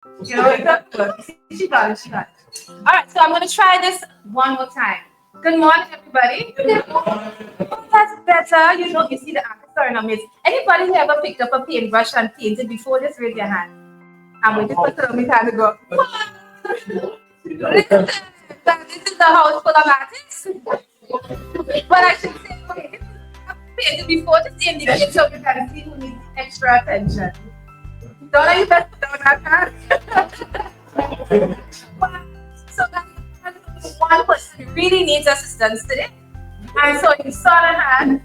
You know, it's not good. She got it, she got it. All right, so I'm going to try this one more time. Good morning, everybody. Oh, that's better. You know, you see the actor in a midst. Anybody who ever picked up a paintbrush and painted before, just raise your hand. I'm waiting for some time to go. Listen, this is the house full of artists. But I should say, okay, I've painted before, just indicate so you can see who needs extra attention. Don't let you best put down that hand. So that's one person who really needs assistance today. And so you saw the hand.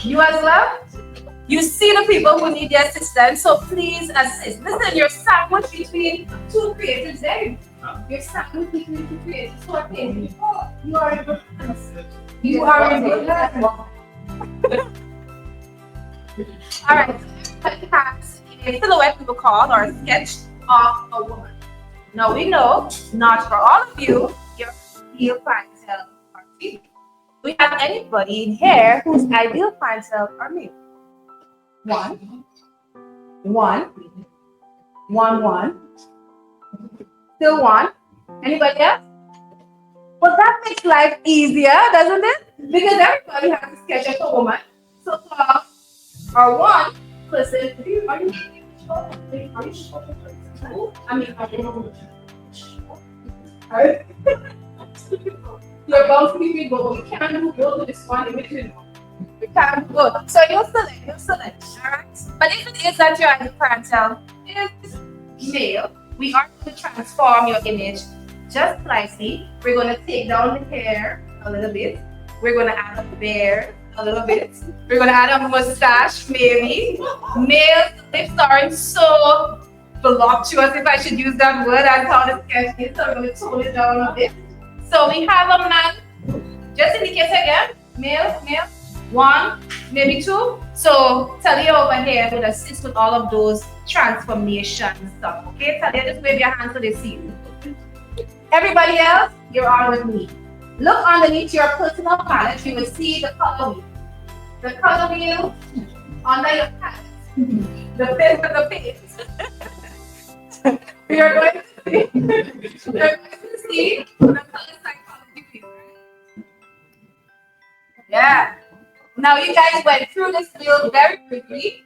You as well. You see the people who need the assistance, so please assist. Listen, you're sandwiched between two creatives there. You're sandwiched between two creatives. So okay, you are in good hands. You are in good hands. All right. Everybody has a silhouette we will call or a sketch of a woman. Now we know, not for all of you, your ideal clientele are female. Do we have anybody in here whose ideal clientele are male? One. Still one. Anybody else? Well, that makes life easier, doesn't it? Because everybody has a sketch of a woman. So for our one person, are you sure? I mean, you're bound to be big, but we can't do both of this one in between. We can't go. So you'll select, alright? But if it is that your ideal clientele is male, we are going to transform your image just slightly. We're going to take down the hair a little bit. We're going to add up the beard a little bit. We're going to add a mustache, maybe. Males' lips aren't so voluptuous, if I should use that word. That's how the sketch is. So I'm going to tone it down a bit. So we have a man, just indicate again, male, one, maybe two. So Talia over here would assist with all of those transformation stuff. Okay, Talia, just wave your hands so they see you. Everybody else, you're on with me. Look underneath your personal palette, you will see the color wheel. The color wheel under your palette. The pen with the paint. You're going to see the color psychology wheel. Yeah. Now you guys went through this wheel very quickly,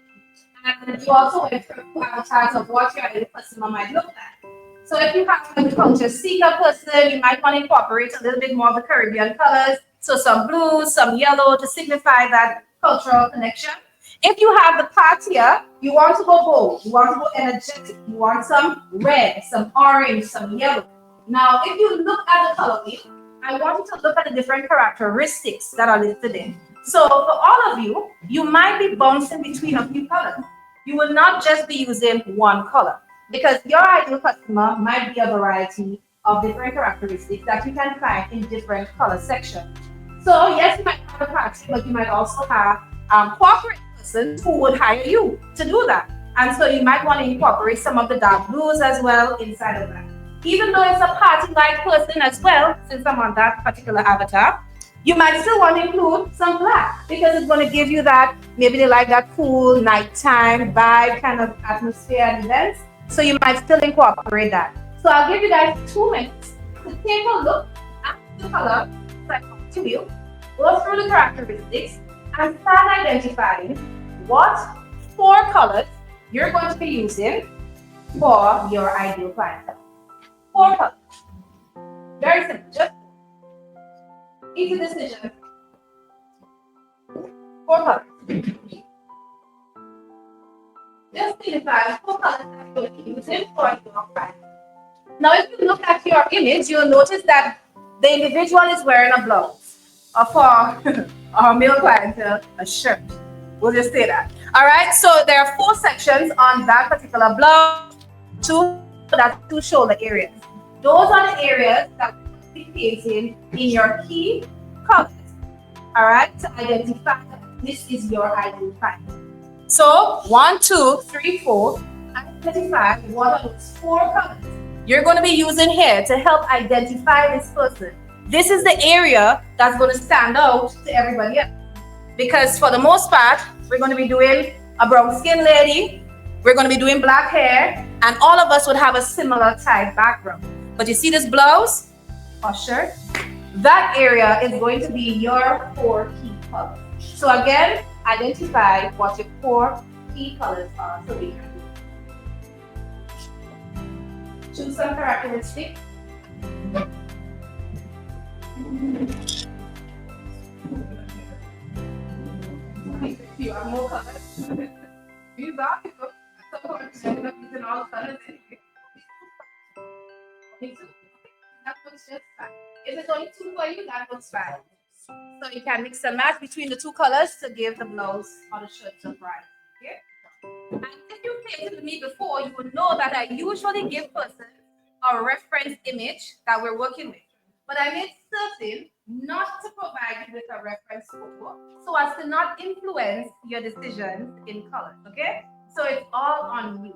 and you also went through avatars of what your ideal customer might look like. So if you have a culture seeker person, you might want to incorporate a little bit more of the Caribbean colors. So some blue, some yellow to signify that cultural connection. If you have the part here, you want to go bold, you want to go energetic, you want some red, some orange, some yellow. Now, if you look at the color wheel, I want you to look at the different characteristics that are listed in. So for all of you, you might be bouncing between a few colors. You will not just be using one color because your ideal customer might be a variety of different characteristics that you can find in different color sections. So yes, you might have a party, but you might also have corporate persons who would hire you to do that. And so you might want to incorporate some of the dark blues as well inside of that. Even though it's a party-like person as well, since I'm on that particular avatar, you might still want to include some black because it's going to give you that, maybe they like that cool nighttime vibe kind of atmosphere and events. So you might still incorporate that. So I'll give you guys 2 minutes to take a look at the color psychology wheel, go through the characteristics, and start identifying what 4 colors you're going to be using for your ideal clientele. 4 colors. Very simple. Just easy decision. 4 colors. Just signify 4 colors that you're using for your client. Now, if you look at your image, you'll notice that the individual is wearing a blouse, or for our male clientele, a shirt. We'll just say that. All right. So there are 4 sections on that particular blouse. 2 shoulder areas. Those are the areas that we'll be painting in your key colors. All right, to identify that this is your ideal client. So 1, 2, 3, 4. Identify what are those 4 colors you're going to be using here to help identify this person. This is the area that's going to stand out to everybody else. Because for the most part, we're going to be doing a brown skin lady. We're going to be doing black hair. And all of us would have a similar type background. But you see this blouse or shirt? That area is going to be your 4 key colors. So again, identify what your 4 key colors are so we can choose some characteristics. You have more colors. These are some using all colors anyway. That looks just fine. If it's only 2 for you, that looks fine. So you can mix and match between the 2 colors to give the blouse or the shirt a bright. Okay? And if you painted with me before, you would know that I usually give persons a reference image that we're working with. But I made certain not to provide you with a reference photo so as to not influence your decisions in color. Okay? So it's all on you.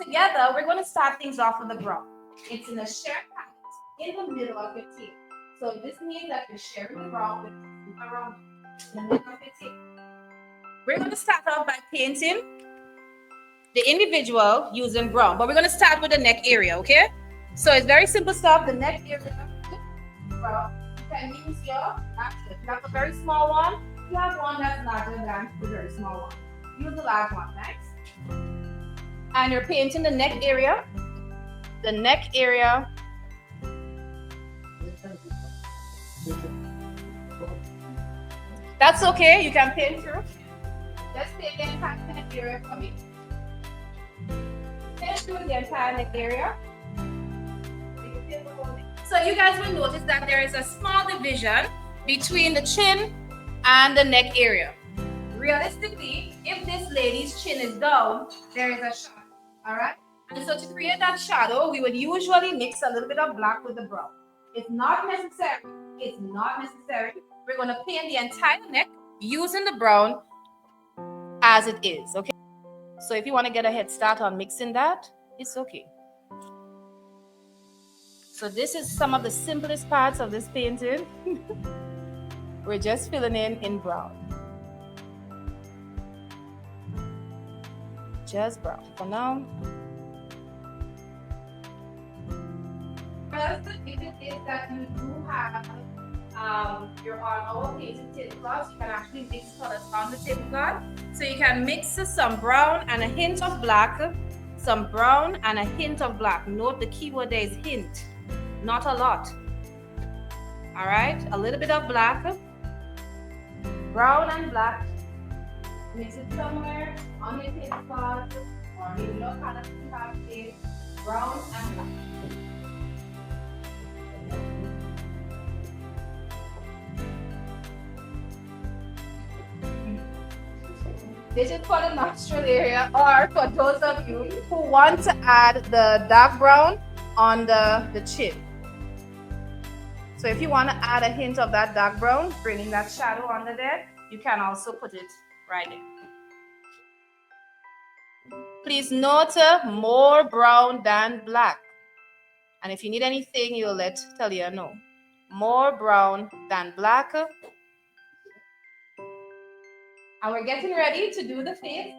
Together, we're going to start things off with the brown. It's in a shared palette in the middle of your table. So this means that you're sharing the brown with people around you in the middle of your table. We're going to start off by painting the individual using brown, but we're going to start with the neck area, okay? So it's very simple stuff. The neck area, brown. You can use your accent. If you have a very small one, you have one that's larger than the very small one. Use the large one next. And you're painting the neck area. The neck area. That's okay. You can paint through. Let's paint the entire neck area for me. Paint through the entire neck area. So you guys will notice that there is a small division between the chin and the neck area. Realistically, if this lady's chin is down, there is a shadow. All right? And so to create that shadow, we would usually mix a little bit of black with the brown. It's not necessary. It's not necessary. We're going to paint the entire neck using the brown as it is, okay? So if you want to get a head start on mixing that, it's okay. So this is some of the simplest parts of this painting. We're just filling in brown. Just brown for now. First, if it is that you do have you're on our painting tablecloth, you can actually mix colors on the tablecloth. So you can mix some brown and a hint of black, some brown and a hint of black. Note the keyword there is hint, not a lot. All right, a little bit of black, brown and black. Mix it somewhere on your tablecloth or maybe your color you have it, brown and black. This is for the nostril area, or for those of you who want to add the dark brown on the chin. So if you want to add a hint of that dark brown, bringing that shadow under there, you can also put it right there. Please note more brown than black. And if you need anything, you'll let Talia know. More brown than black. And we're getting ready to do the face.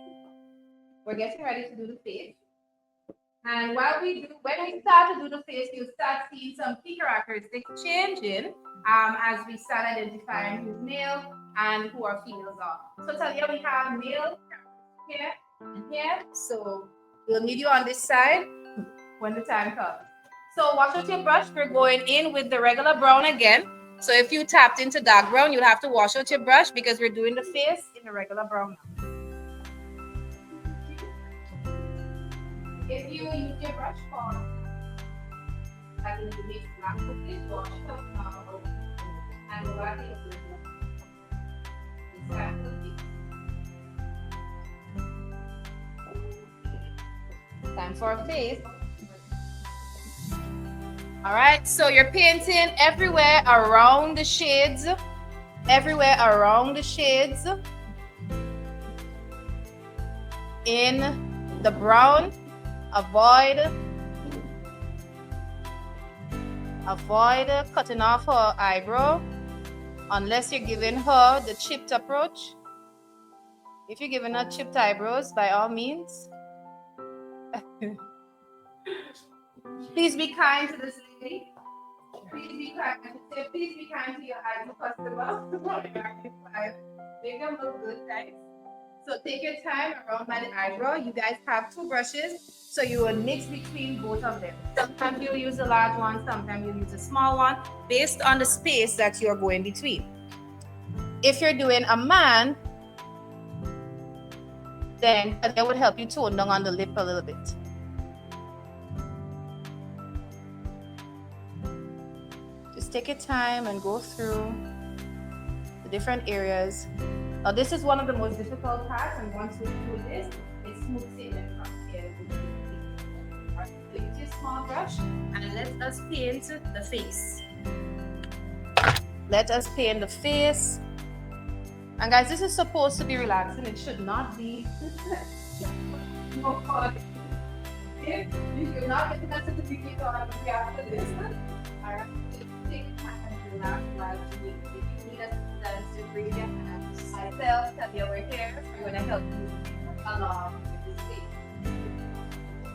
We're getting ready to do the face. And when we start to do the face, you'll start seeing some key characteristics changing as we start identifying who's male and who our females are. So Talia, we have male here and here. So we'll need you on this side when the time comes. So wash out your brush. We're going in with the regular brown again. So if you tapped into dark brown, you'll have to wash out your brush because we're doing the face in the regular brown now. If you use your brush for like in the mix black, please wash it out now and go back into the time for a face. All right, so you're painting everywhere around the shades, everywhere around the shades in the brown. Avoid cutting off her eyebrow unless you're giving her the chipped approach. If you're giving her chipped eyebrows, by all means, Please be kind to this lady. Please be kind. Please be kind to your eyebrow customer. Make them look good, guys. So take your time around by the eyebrow. You guys have two brushes, so you will mix between both of them. Sometimes you'll use a large one, sometimes you'll use a small one, based on the space that you're going between. If you're doing a man, then that would help you tone down on the lip a little bit. Just take your time and go through the different areas. Now this is one of the most difficult parts, and once we do this, it smooths it from here. So use your small brush and let us paint the face. Let us paint the face. And guys, this is supposed to be relaxing. It should not be. No fun. If you're not getting that certificate on after this, alright, take time and relax while you if you need assistance to bring your hands. Myself, Talia, we're here. We're going to help you along with this stage.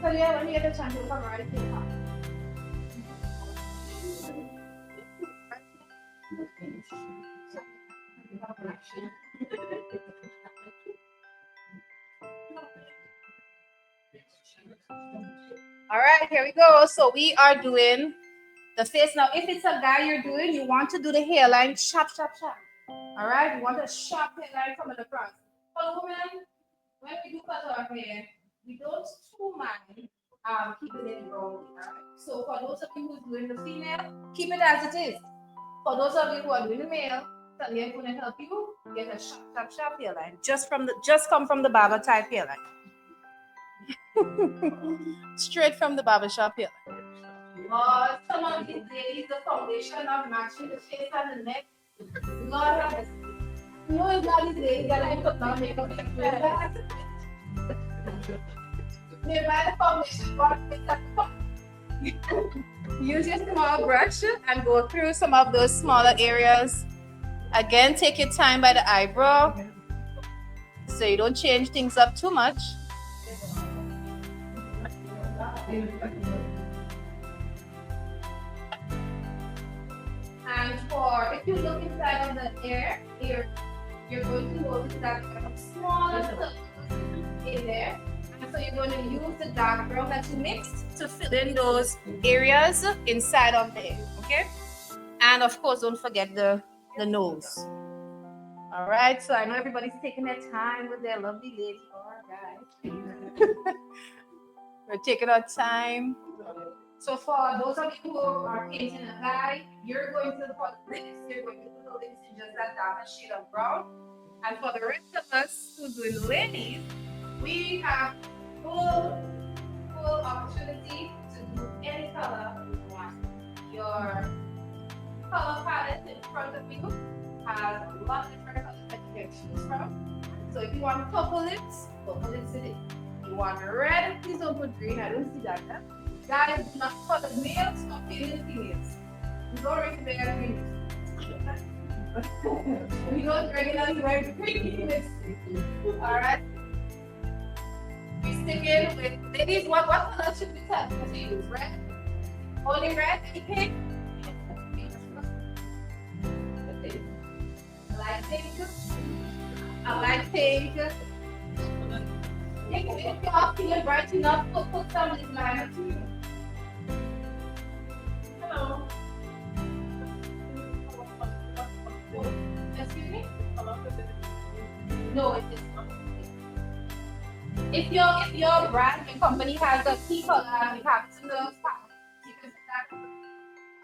Talia, when you get a chance, you'll come right here. All right, here we go. So we are doing the face. Now, if it's a guy you're doing, you want to do the hairline sharp, sharp, sharp. All right, you want a sharp hairline from the front. For the women, when we do cut our hair, we don't too mind keeping it wrong. All right. So for those of you who's doing the female, keep it as it is. For those of you who are doing the male, Talia is going to help you get a sharp, sharp, sharp hairline. Just come from the barber type hairline. Straight from the barber shop hairline. Some of these ladies, the foundation of matching the face and the neck. Lord have mercy. You know, it's not these ladies that I put down makeup like that. They buy the foundation box. Use your small brush and go through some of those smaller areas. Again, take your time by the eyebrow so you don't change things up too much. And if you look inside of the ear, you're going to notice that there are smaller circles in there. And so you're going to use the dark brown that you mixed to fill in those areas inside of the ear, okay? And of course, don't forget the nose. All right, so I know everybody's taking their time with their lovely lady or guy. We're taking our time. So for those of you who are painting a guy, you're going to put lips, you're going to put the lips in just that darker shade of brown. And for the rest of us who's doing the ladies, we have full opportunity to do any color you want. Your color palette in front of you has a lot of different colors that you can choose from. So if you want purple lips in it. You want red, please don't put green, I don't see that. Guys, not for the males, not painting the females. We don't really wear green lips. We don't regularly wear green lips. Alright. We stick in with ladies, what color should we tell? So you use red? Only red? Any pink? I like pink. If y'all feel bright enough, put some lip liner too. Hello. Excuse me? No, it's not. If your brand, your company has a key color, you have to know.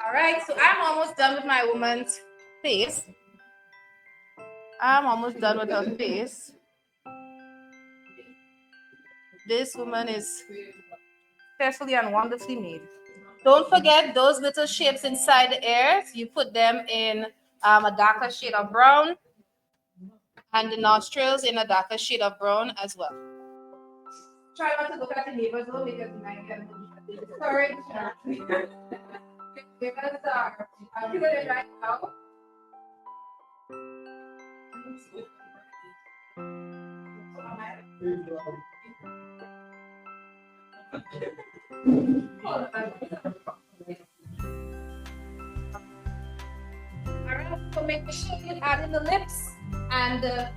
All right, so I'm almost done with my woman's face. I'm almost done with her face. This woman is carefully and wonderfully made. Don't forget those little shapes inside the ears. You put them in a darker shade of brown, and the nostrils in a darker shade of brown as well. Try not to look at the neighbors though, because you might get discouraged. Neighbors are doing it right now. Alright, so make sure you add in the lips and the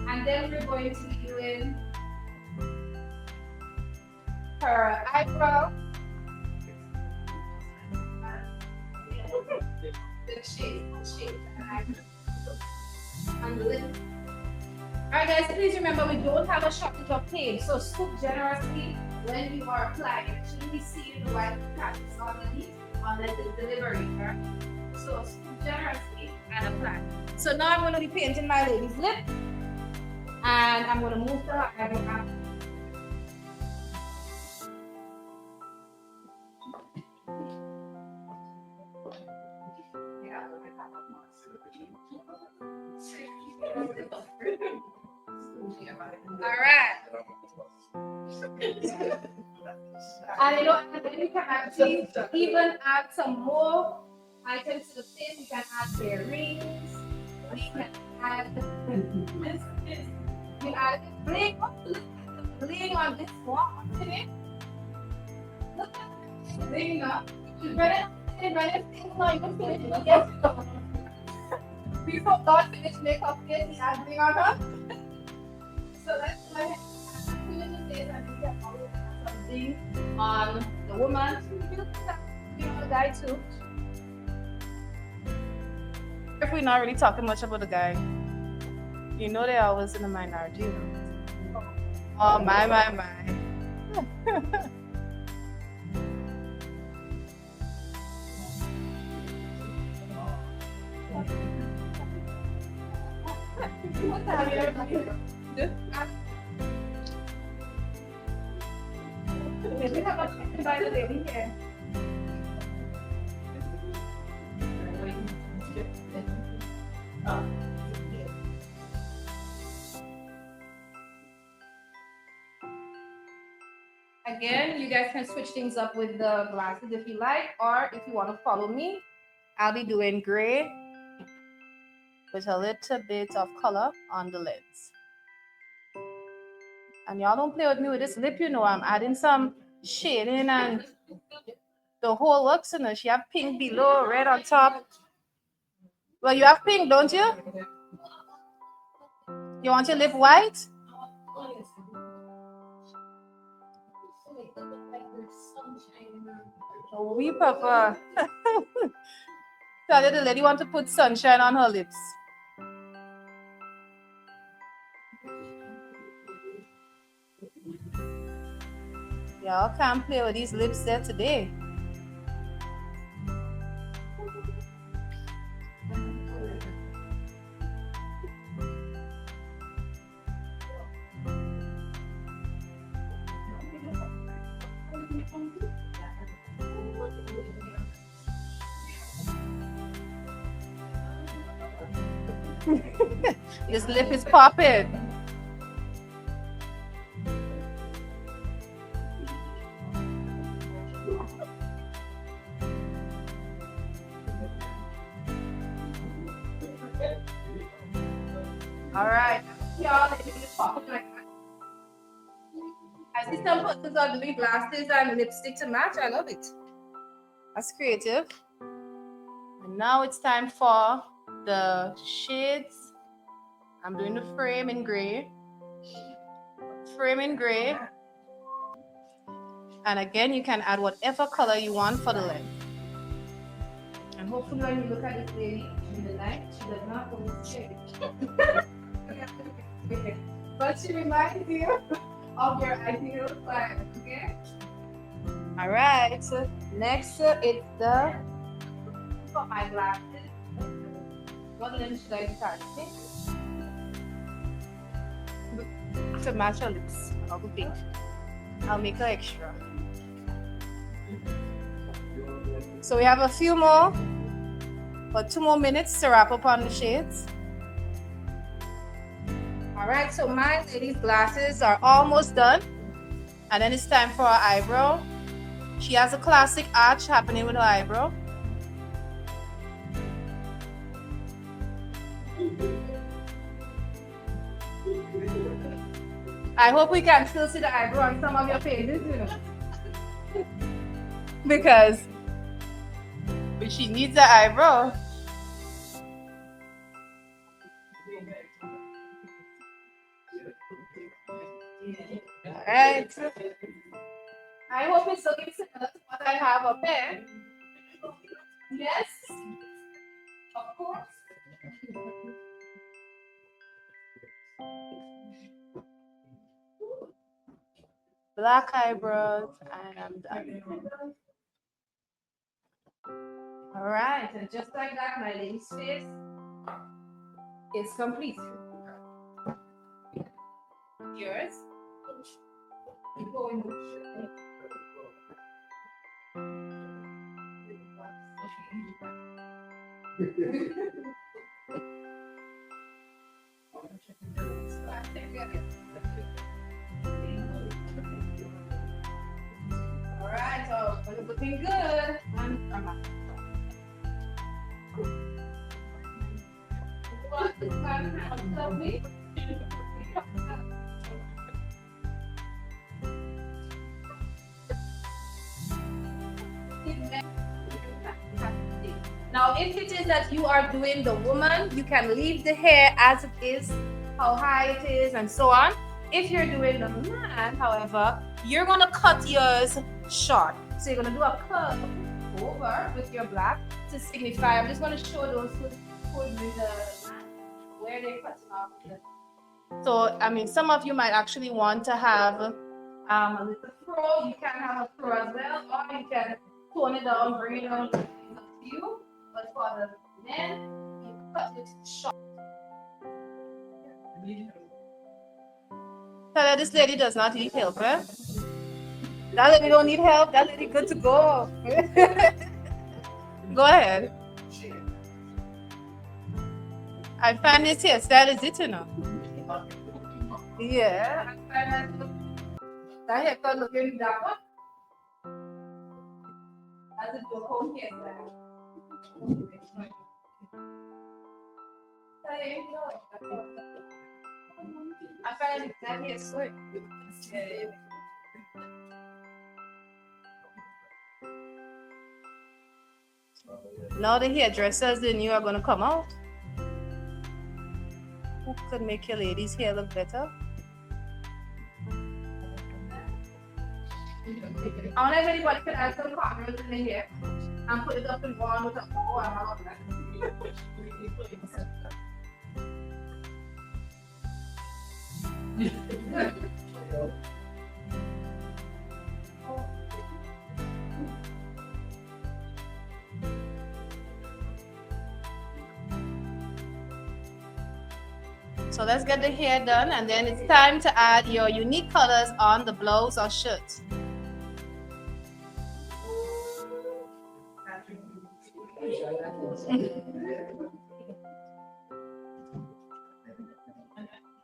and then we're going to be doing her eyebrow. The shape and the lip. Alright guys, please remember we don't have a shortage of paint, so scoop generously when you are applying. Actually, see the white patches underneath unless it's delivery, right? So scoop generously and apply. So now I'm going to be painting my lady's lip, and I'm going to move to her eyebrow. All right. And you know, and then you can actually even add some more items to the face. You can add their rings. You can add this. You add bling. Bling on this one. Look at the bling up. Before God finished makeup, he add bling on her. So let's go ahead and finish the face and get something on the woman. You know, the guy too. If we're not really talking much about the guy, you know they're always in the minority. You know? Oh my. What time are you? We have a chicken by the lady here. Again, you guys can switch things up with the glasses if you like, or if you want to follow me, I'll be doing gray with a little bit of color on the lids. And y'all don't play with me with this lip, you know, I'm adding some shading and the whole works, you know. She have pink below, red on top. Well, you have pink, don't you? You want your lip white? Oh, we prefer. Tell you the lady want to put sunshine on her lips. Y'all can't play with these lips there today. This lip is popping. All right, y'all, it is popping like that. I see some persons are doing glasses and lipstick to match. I love it. That's creative. And now it's time for the shades. I'm doing the frame in gray. Frame in gray. And again, you can add whatever color you want for the lid. And hopefully when you look at this lady in the night, she does not hold the shade. But she reminds you of your ideal client, okay? All right, so next it's the for my glasses. What lens should I be targeting? To match her lips. I'll do pink. I'll make her extra. So we have a few more, but 2 more minutes to wrap up on the shades. All right, so my lady's glasses are almost done. And then it's time for her eyebrow. She has a classic arch happening with her eyebrow. I hope we can still see the eyebrow on some of your faces, you know. Because she needs the eyebrow. Alright. I hope it's looking similar to what I have up there. Yes, of course. Black eyebrows, and I'm done. All right, and just like that, my lady's face is complete. Yours? All right, so it's looking good. Lovely. Now, if it is that you are doing the woman, you can leave the hair as it is, how high it is, and so on. If you're doing the man, however, you're gonna cut yours short. So you're gonna do a curve over with your black to signify. I'm just gonna show those who with the where they're cutting off. So, I mean, some of you might actually want to have a little fro. You can have a fro as well, or you can tone it down, bring it down. It's up to you. But for the men, you cut it short. Tell her this lady does not need help, eh? That lady don't need help. That lady good to go. Go ahead. I find this hairstyle is it, you know? Yeah, I find that haircut looking that one. As a your home hairstyle. I find that hairstyle. Now the hairdressers in you are going to come out. Who could make your lady's hair look better? I wonder if anybody could add some cornrows in the hair and put it up in one with a bow and all of that. So let's get the hair done, and then it's time to add your unique colors on the blouse or shirt.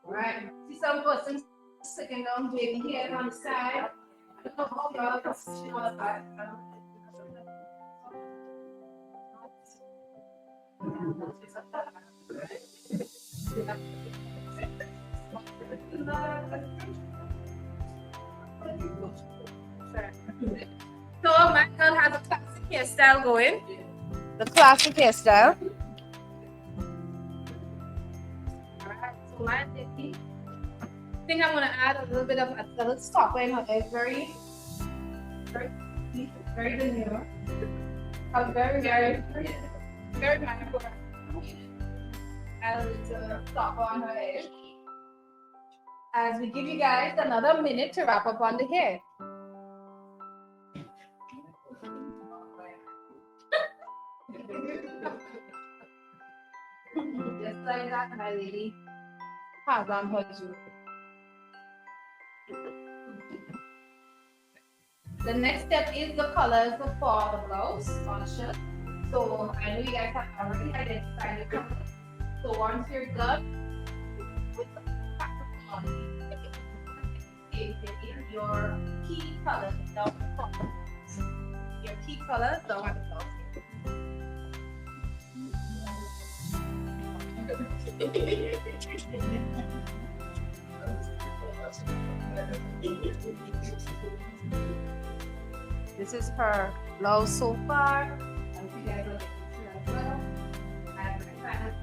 Right. See some person sticking down baby hair on the side. So my girl has a classic hairstyle going. The classic hairstyle. Alright, so my lady, I think I'm gonna add a little bit of a little stopper in her head, very demure. A very mindful. Add a little stopper on her head. As we give you guys another minute to wrap up on the hair. Just like that, my lady has on her jewelry. The next step is the colors for the blouse on shirt. So I know you guys have already identified the colors. So once you're done with the your key colors down the front. Your key colors down at the blouse. This is her blouse so far. I hope you guys will get to see as well. I'm gonna try to-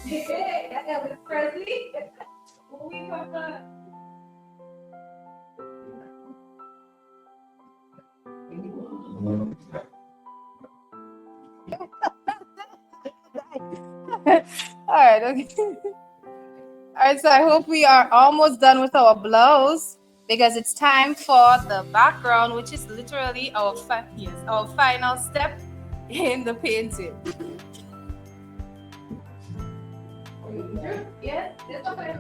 Hey, Elvis Presley. When we come back. All right, okay. All right, so I hope we are almost done with our blouse because it's time for the background, which is literally our final step in the painting. Yes, it's okay.